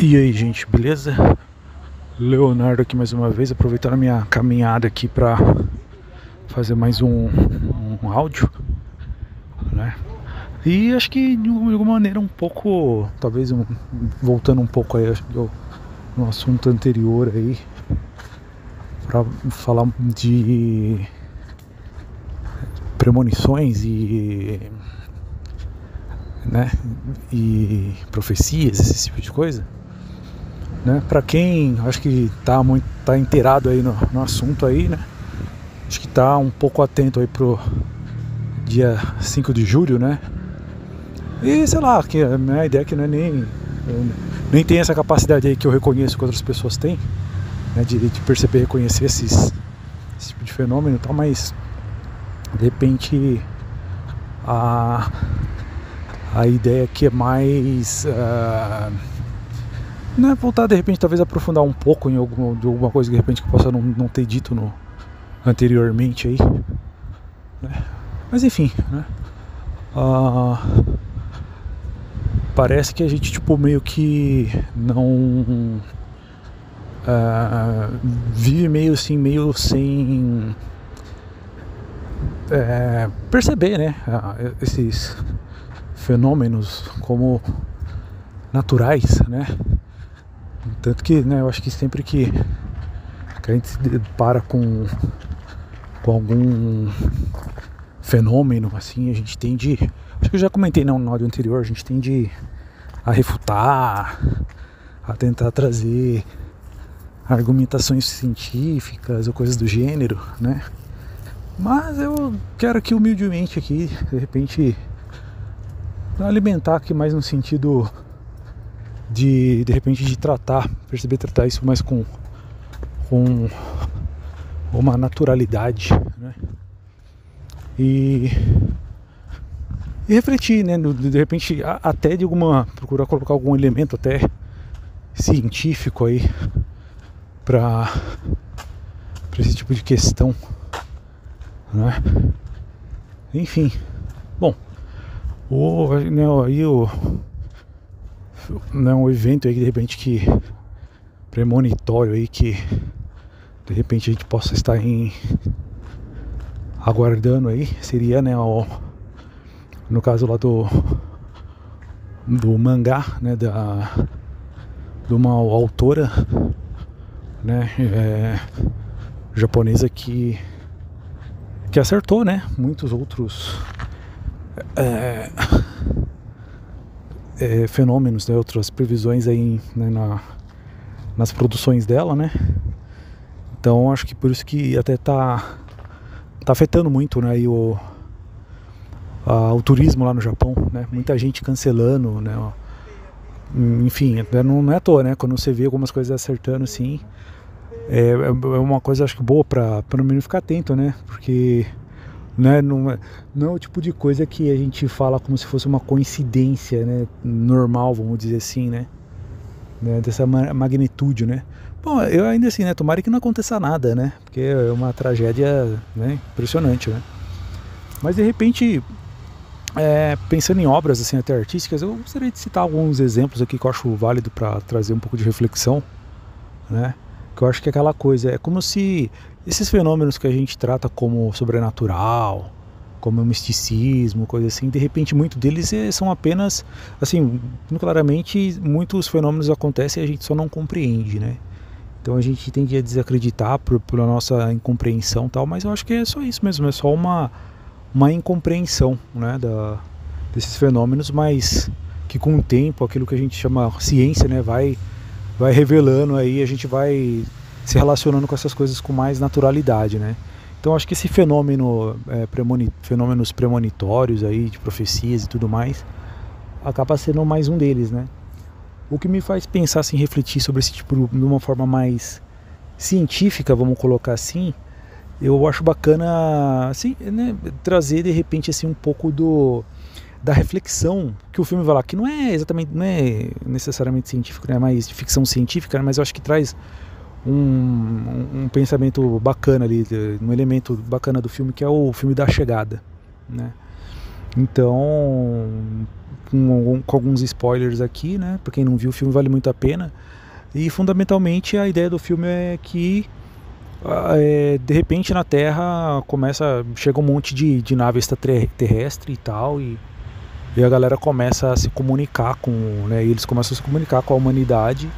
E aí, gente, beleza? Leonardo aqui mais uma vez, aproveitando a minha caminhada aqui para fazer mais um áudio, né? E acho que de alguma maneira um pouco, talvez voltando um pouco aí no assunto anterior aí, para falar de premonições né, e profecias, esse tipo de coisa. Né? Para quem acho que tá inteirado aí no assunto aí, né? Acho que tá um pouco atento aí pro dia 5 de julho, né? E sei lá, que a minha ideia é que não é nem tem essa capacidade aí que eu reconheço que outras pessoas têm, né? De perceber e reconhecer esse tipo de fenômeno e tal, mas de repente a ideia aqui é mais né, voltar de repente, talvez aprofundar um pouco de alguma coisa que de repente que eu possa não ter dito anteriormente aí, né? Mas enfim, né? Parece que a gente tipo meio que não vive meio assim, meio sem perceber, né, esses fenômenos como naturais, né? Tanto que, né, eu acho que sempre que a gente se depara com algum fenômeno assim, a gente tende, acho que eu já comentei no áudio anterior, a gente tende a refutar, a tentar trazer argumentações científicas ou coisas do gênero, né? Mas eu quero aqui humildemente aqui, de repente, alimentar aqui mais no sentido de repente de tratar isso mais com uma naturalidade, né? E refletir, né? De repente até procurar colocar algum elemento até científico aí para esse tipo de questão, né? Enfim, bom, um evento aí de repente que premonitório aí que de repente a gente possa estar aguardando aí seria, né, no caso lá do mangá, né, de uma autora, né, japonesa que acertou, né, muitos outros fenômenos, né, outras previsões aí, né, nas produções dela, né? Então acho que por isso que até tá afetando muito, né, o turismo lá no Japão, né? Muita gente cancelando, né? Enfim, não é à toa, né? Quando você vê algumas coisas acertando assim, é uma coisa, acho que boa para no mínimo ficar atento, né? Porque né, não é o tipo de coisa que a gente fala como se fosse uma coincidência, né, normal, vamos dizer assim, né, dessa magnitude, né. Bom, eu ainda assim, né, tomara que não aconteça nada, né, porque é uma tragédia, né, impressionante, né. Mas de repente, pensando em obras assim até artísticas, eu gostaria de citar alguns exemplos aqui que eu acho válido para trazer um pouco de reflexão, né. Que eu acho que é aquela coisa, é como se esses fenômenos que a gente trata como sobrenatural, como misticismo, coisa assim, de repente muitos deles são apenas, assim, muito claramente, muitos fenômenos acontecem e a gente só não compreende, né? Então a gente tende a desacreditar pela nossa incompreensão e tal, mas eu acho que é só isso mesmo, é só uma incompreensão, né, desses fenômenos, mas que com o tempo, aquilo que a gente chama ciência, né, vai revelando aí, a gente vai se relacionando com essas coisas com mais naturalidade, né? Então acho que esse fenômenos premonitórios aí, de profecias e tudo mais, acaba sendo mais um deles, né? O que me faz pensar, assim, refletir sobre esse tipo de uma forma mais científica, vamos colocar assim, eu acho bacana, assim, né, trazer de repente assim um pouco da reflexão que o filme vai lá, que não é necessariamente científico, né, mais de ficção científica, né, mas eu acho que traz um pensamento bacana ali, um elemento bacana do filme, que é o filme da chegada, né? Então, com alguns spoilers aqui, né? Pra quem não viu o filme, vale muito a pena. E fundamentalmente a ideia do filme é que de repente na Terra chega um monte de nave extraterrestre e tal, e a galera começa a se comunicar né, eles começam a se comunicar com a humanidade,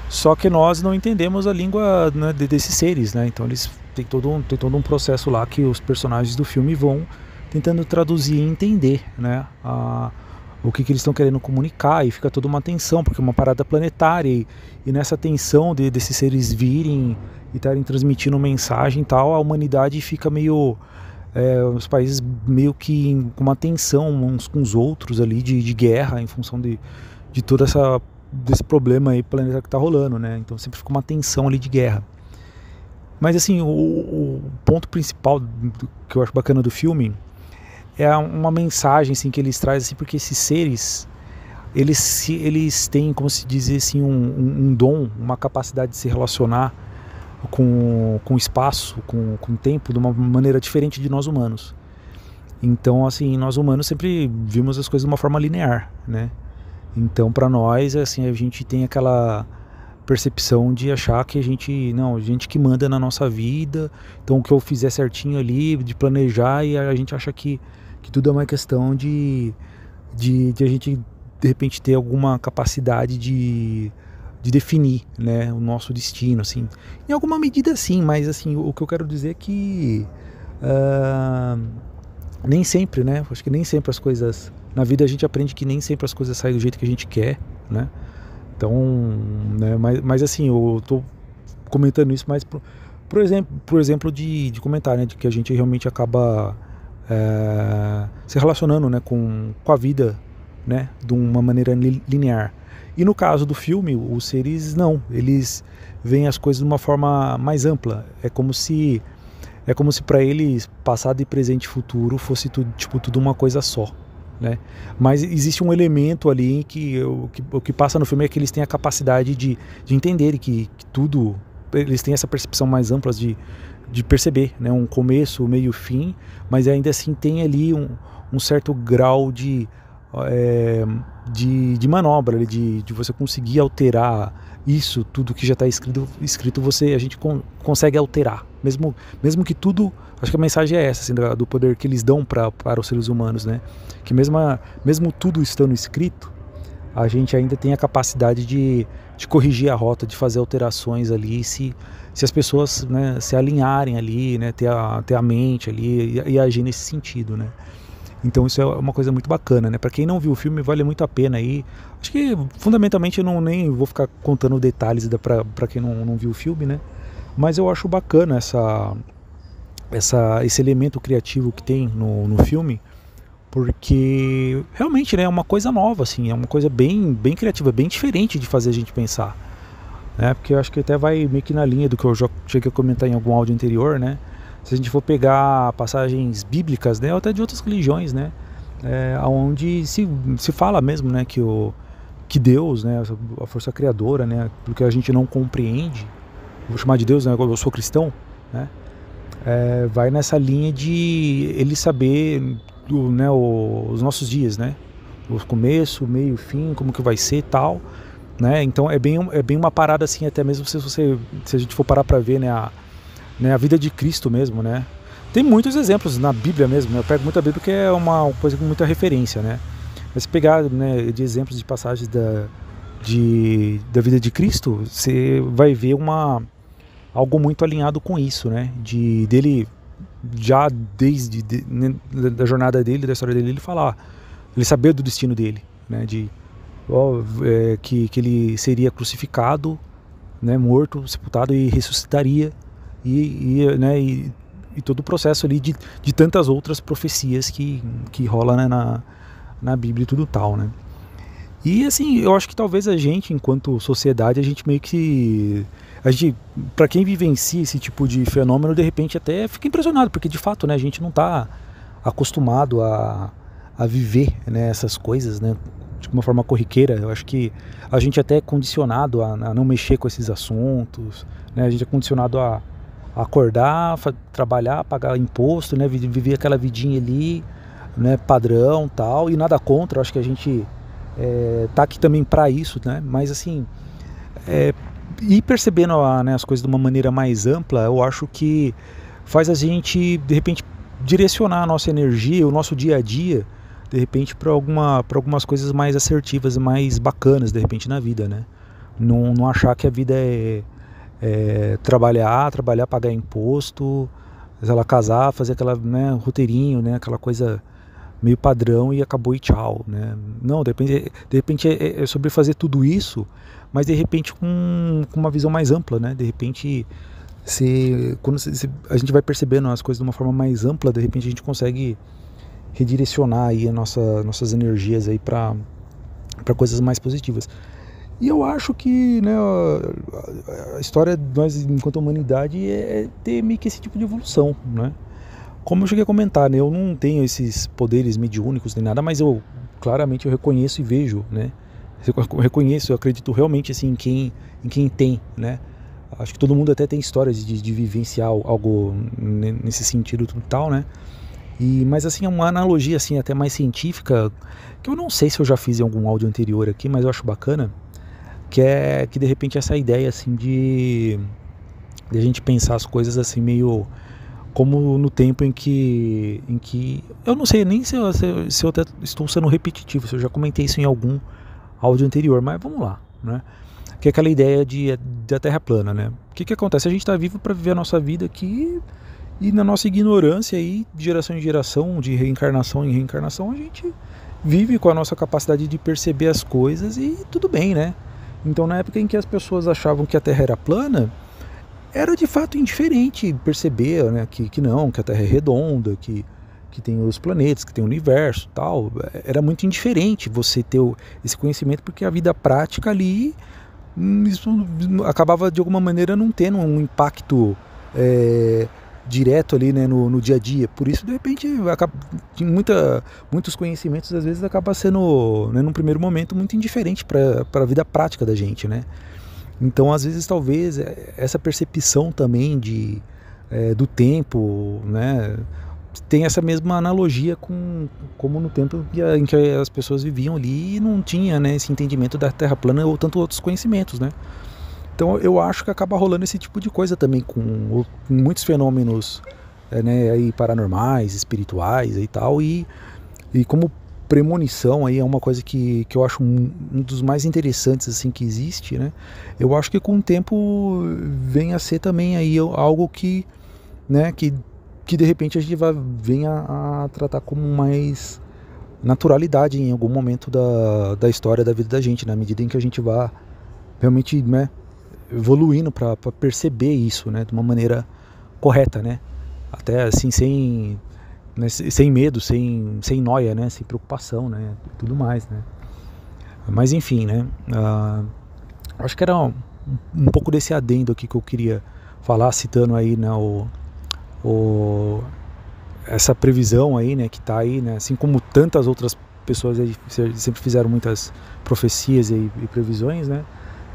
só que nós não entendemos a língua, né, desses seres, né? Então eles tem todo um processo lá que os personagens do filme vão tentando traduzir e entender, né, o que eles estão querendo comunicar, e fica toda uma tensão, porque é uma parada planetária, e nessa tensão desses seres virem e estarem transmitindo mensagem e tal, a humanidade fica meio... os países meio que com uma tensão uns com os outros ali, de guerra, em função de todo desse problema aí planeta que tá rolando, né? Então sempre fica uma tensão ali de guerra. Mas assim, o ponto principal que eu acho bacana do filme é uma mensagem assim, que eles trazem, assim, porque esses seres, eles têm, como se diz assim, um dom, uma capacidade de se relacionar com o espaço, com o tempo, de uma maneira diferente de nós humanos. Então, assim, nós humanos sempre vimos as coisas de uma forma linear, né? Então, para nós, assim, a gente tem aquela percepção de achar que a gente que manda na nossa vida, então o que eu fizer certinho ali, de planejar, e a gente acha que tudo é uma questão de a gente, de repente, ter alguma capacidade de definir, né, o nosso destino, assim. Em alguma medida sim, mas assim, o que eu quero dizer é que nem sempre, né, acho que nem sempre as coisas, na vida a gente aprende que nem sempre as coisas saem do jeito que a gente quer, né, então, né, mas assim, eu tô comentando isso mais por exemplo de comentar, né, de que a gente realmente acaba se relacionando, né, com a vida, né, de uma maneira linear. E no caso do filme, os seres não, eles veem as coisas de uma forma mais ampla. É como se para eles passado e presente e futuro fosse tudo uma coisa só, né? Mas existe um elemento ali que o que passa no filme é que eles têm a capacidade de entender que tudo, eles têm essa percepção mais ampla de perceber, né, um começo, meio, fim, mas ainda assim tem ali um certo grau de manobra, de você conseguir alterar isso, tudo que já está escrito a gente consegue alterar, mesmo que tudo, acho que a mensagem é essa, assim, do poder que eles dão para os seres humanos, né? Que mesmo tudo estando escrito, a gente ainda tem a capacidade de corrigir a rota, de fazer alterações ali, se as pessoas, né, se alinharem ali, né, ter a mente ali e agir nesse sentido, né? Então isso é uma coisa muito bacana, né? Para quem não viu o filme, vale muito a pena aí. Acho que fundamentalmente eu nem vou ficar contando detalhes para quem não viu o filme, né? Mas eu acho bacana esse elemento criativo que tem no filme, porque realmente, né, é uma coisa nova, assim, é uma coisa bem criativa, bem diferente de fazer a gente pensar, né? Porque eu acho que até vai meio que na linha do que eu já cheguei a comentar em algum áudio anterior, né? Se a gente for pegar passagens bíblicas, né, ou até de outras religiões, né, onde se fala mesmo, né, que Deus, né, a força criadora, né, porque a gente não compreende, vou chamar de Deus, né, eu sou cristão, né, vai nessa linha de ele saber, né, os nossos dias, né, o começo, o meio, o fim, como que vai ser e tal, né, então é bem uma parada assim, até mesmo se a gente for parar para ver, né, a vida de Cristo mesmo, né? Tem muitos exemplos na Bíblia mesmo, né? Eu pego muita Bíblia porque é uma coisa com muita referência, né? Mas se pegar, né, de exemplos de passagens da vida de Cristo, você vai ver algo muito alinhado com isso, né? Dele, já desde da jornada dele, da história dele, ele falar, ele saber do destino dele, né? Que ele seria crucificado, né? Morto, sepultado e ressuscitaria. E todo o processo ali de tantas outras profecias que rola, né, na Bíblia e tudo tal, né? E assim, eu acho que talvez a gente, enquanto sociedade, a gente meio que... para quem vivencia esse tipo de fenômeno, de repente até fica impressionado, porque de fato, né, a gente não está acostumado a viver, né, essas coisas, né, de uma forma corriqueira. Eu acho que a gente até é condicionado a não mexer com esses assuntos, né, a gente é condicionado a acordar, trabalhar, pagar imposto, né, viver aquela vidinha ali, né, padrão, tal, e nada contra. Eu acho que a gente tá aqui também para isso, né? Mas assim, ir percebendo né, as coisas de uma maneira mais ampla, eu acho que faz a gente, de repente, direcionar a nossa energia, o nosso dia a dia, de repente, para algumas coisas mais assertivas e mais bacanas, de repente, na vida, né? Não achar que a vida é trabalhar, pagar imposto, sei lá, casar, fazer aquela, né, roteirinho, né, aquela coisa meio padrão e acabou e tchau, né? Não, de repente é sobre fazer tudo isso, mas de repente com uma visão mais ampla, né? De repente, quando a gente vai percebendo as coisas de uma forma mais ampla, de repente a gente consegue redirecionar aí nossas energias aí para coisas mais positivas. E eu acho que, né, a história de nós enquanto humanidade é ter meio que esse tipo de evolução, né? Como eu cheguei a comentar, né, eu não tenho esses poderes mediúnicos nem nada, mas claramente eu reconheço e vejo, né? Eu reconheço, eu acredito realmente assim em quem tem, né? Acho que todo mundo até tem histórias de vivenciar algo nesse sentido tal, né? Mas assim, é uma analogia assim até mais científica, que eu não sei se eu já fiz em algum áudio anterior aqui, mas eu acho bacana, que de repente essa ideia assim de a gente pensar as coisas assim meio como no tempo em que eu não sei nem se eu até estou sendo repetitivo, se eu já comentei isso em algum áudio anterior, mas vamos lá, né? Que é aquela ideia da Terra plana, né? O que acontece? A gente está vivo para viver a nossa vida aqui, e na nossa ignorância aí, de geração em geração, de reencarnação em reencarnação, a gente vive com a nossa capacidade de perceber as coisas e tudo bem, né? Então, na época em que as pessoas achavam que a Terra era plana, era de fato indiferente perceber, né, que não, que a Terra é redonda, que tem os planetas, que tem o universo, tal. Era muito indiferente você ter esse conhecimento, porque a vida prática ali, isso acabava de alguma maneira não tendo um impacto direto ali, né, no dia a dia. Por isso, de repente, muitos conhecimentos às vezes acaba sendo, né, num primeiro momento, muito indiferente para a vida prática da gente, né? Então, às vezes, talvez essa percepção também do tempo, né, tem essa mesma analogia como no tempo em que as pessoas viviam ali e não tinha, né, esse entendimento da Terra plana ou tanto outros conhecimentos, né? Então, eu acho que acaba rolando esse tipo de coisa também com muitos fenômenos, né, aí paranormais, espirituais e tal, e como premonição aí é uma coisa que eu acho um dos mais interessantes assim que existe, né? Eu acho que com o tempo vem a ser também aí algo que, né, que de repente a gente venha a tratar como mais naturalidade em algum momento da história da vida da gente, na medida em que a gente vá realmente, né, evoluindo para perceber isso, né, de uma maneira correta, né? Até assim sem medo, sem noia, né? Sem preocupação, né? Tudo mais, né? Mas enfim, né? Acho que era um pouco desse adendo aqui que eu queria falar, citando aí, né, essa previsão aí, né, que tá aí, né? Assim como tantas outras pessoas aí sempre fizeram muitas profecias e previsões, né?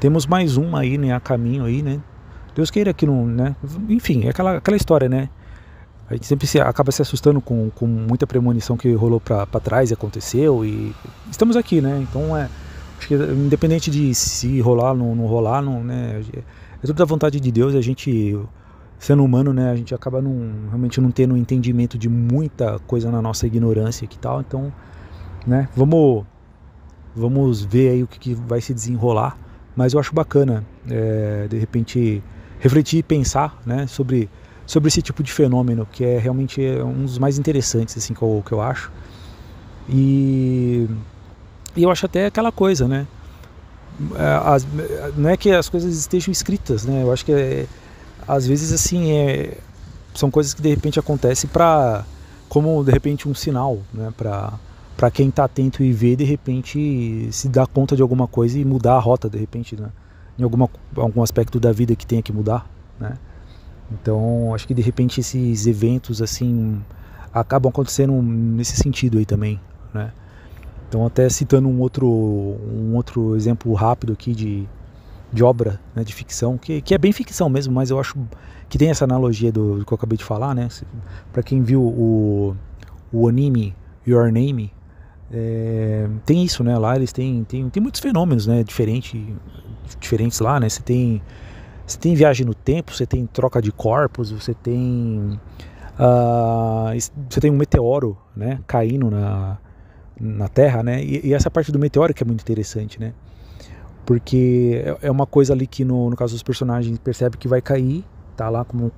Temos mais uma aí, né, a caminho aí, né? Deus queira que não, né? Enfim, é aquela história, né? A gente sempre acaba se assustando com muita premonição que rolou para trás e aconteceu, e estamos aqui, né? Então acho que independente de se rolar ou não rolar, não, né? É tudo da vontade de Deus. A gente, sendo humano, né? A gente acaba realmente não tendo entendimento de muita coisa na nossa ignorância e tal. Então, né? Vamos ver aí o que vai se desenrolar. Mas eu acho bacana, de repente, refletir e pensar, né, sobre esse tipo de fenômeno, que é realmente um dos mais interessantes, assim, que eu acho. E eu acho até aquela coisa, né? Não é que as coisas estejam escritas, né? Eu acho que às vezes, assim, são coisas que de repente acontecem como de repente um sinal, né? Para quem está atento e vê, de repente se dá conta de alguma coisa e mudar a rota, de repente, né? Em algum aspecto da vida que tenha que mudar, né? Então, acho que de repente esses eventos assim acabam acontecendo nesse sentido aí também, né? Então, até citando um outro exemplo rápido aqui de obra, né, de ficção, que é bem ficção mesmo, mas eu acho que tem essa analogia do que eu acabei de falar, né? Para quem viu o anime Your Name, tem isso, né? Lá eles têm muitos fenômenos, né? Diferentes lá, né? Você tem viagem no tempo, você tem troca de corpos, você tem um meteoro, né? Caindo na Terra, né? E essa parte do meteoro que é muito interessante, né? Porque é uma coisa ali que no caso dos personagens percebe que vai cair, tá lá como...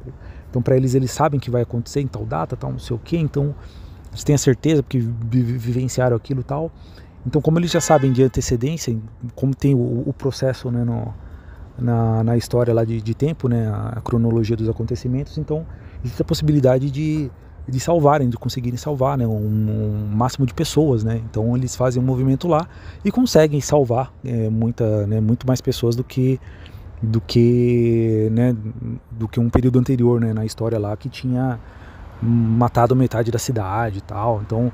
Então para eles sabem que vai acontecer em tal data, tal não sei o que, então eles têm a certeza porque vivenciaram aquilo e tal. Então como eles já sabem de antecedência, como tem o processo, né, na história lá de tempo, né, a cronologia dos acontecimentos, então existe a possibilidade de salvarem, de conseguirem salvar, né, um máximo de pessoas, né? Então eles fazem um movimento lá e conseguem salvar muito mais pessoas do que um período anterior, né, na história lá que tinha matado metade da cidade e tal. Então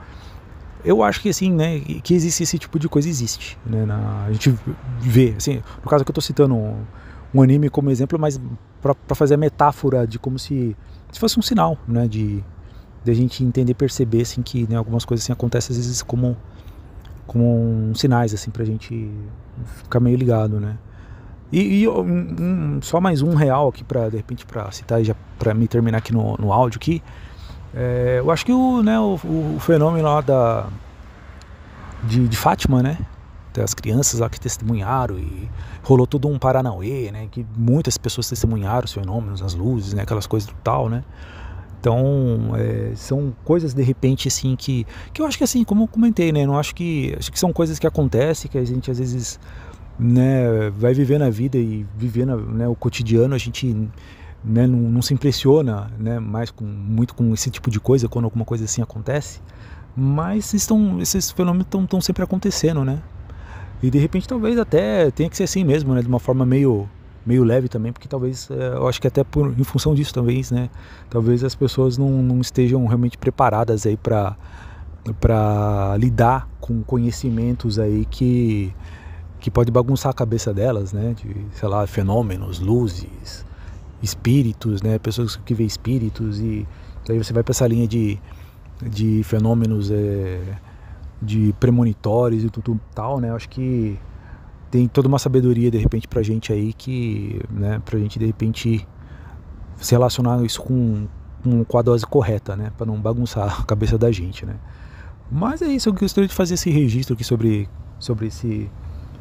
eu acho que assim, né, que existe esse tipo de coisa, existe, né, a gente vê, assim, no caso que eu tô citando um anime como exemplo, mas para fazer a metáfora de como se fosse um sinal, né, de a gente entender, perceber assim que, né, algumas coisas assim acontecem às vezes como sinais assim pra gente ficar meio ligado, né? E só mais um real aqui para de repente para citar, já para me terminar aqui no áudio aqui. Eu acho que o fenômeno lá de Fátima, né? Das crianças lá que testemunharam e rolou todo um paranauê, né? Que muitas pessoas testemunharam os fenômenos, as luzes, né? Aquelas coisas do tal, né? Então, são coisas de repente assim que eu acho que assim, como eu comentei, né? Acho que são coisas que acontecem, que a gente às vezes, né, vai vivendo a vida e vivendo, né, o cotidiano, a gente, né, não se impressiona, né, muito com esse tipo de coisa quando alguma coisa assim acontece, mas esses fenômenos estão sempre acontecendo, né? E de repente talvez até tenha que ser assim mesmo, né, de uma forma meio leve também, porque talvez, eu acho que até em função disso talvez, né, talvez as pessoas não estejam realmente preparadas aí para lidar com conhecimentos aí que pode bagunçar a cabeça delas, né, de, sei lá, fenômenos, luzes, espíritos, né, pessoas que veem espíritos, e aí você vai para essa linha de fenômenos de premonitórios e tudo tal, né, eu acho que tem toda uma sabedoria de repente pra gente aí que, né, pra gente de repente se relacionar isso com a dose correta, né, pra não bagunçar a cabeça da gente, né. Mas é isso, eu gostaria de fazer esse registro aqui sobre esse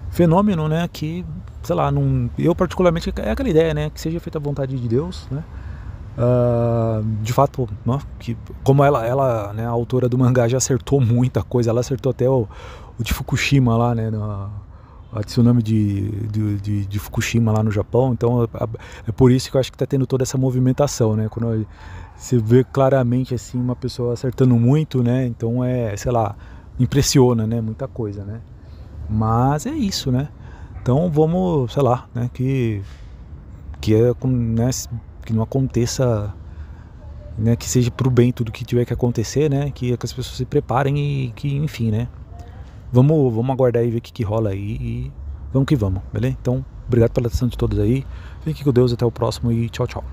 fenômeno, né, que, sei lá, eu particularmente, é aquela ideia, né, que seja feita a vontade de Deus, né. De fato, né, que como ela, né, a autora do mangá já acertou muita coisa, ela acertou até o de Fukushima lá, né, a tsunami de Fukushima lá no Japão. Então é por isso que eu acho que está tendo toda essa movimentação, né? Quando você vê claramente assim uma pessoa acertando muito, né? Então sei lá, impressiona, né? Muita coisa, né? Mas é isso, né? Então vamos, sei lá, né? Né, que não aconteça, né? Que seja pro bem tudo que tiver que acontecer, né? Que as pessoas se preparem e que, enfim, né? Vamos aguardar e ver o que rola aí e vamos que vamos, beleza? Então, obrigado pela atenção de todos aí. Fique com Deus, até o próximo e tchau, tchau.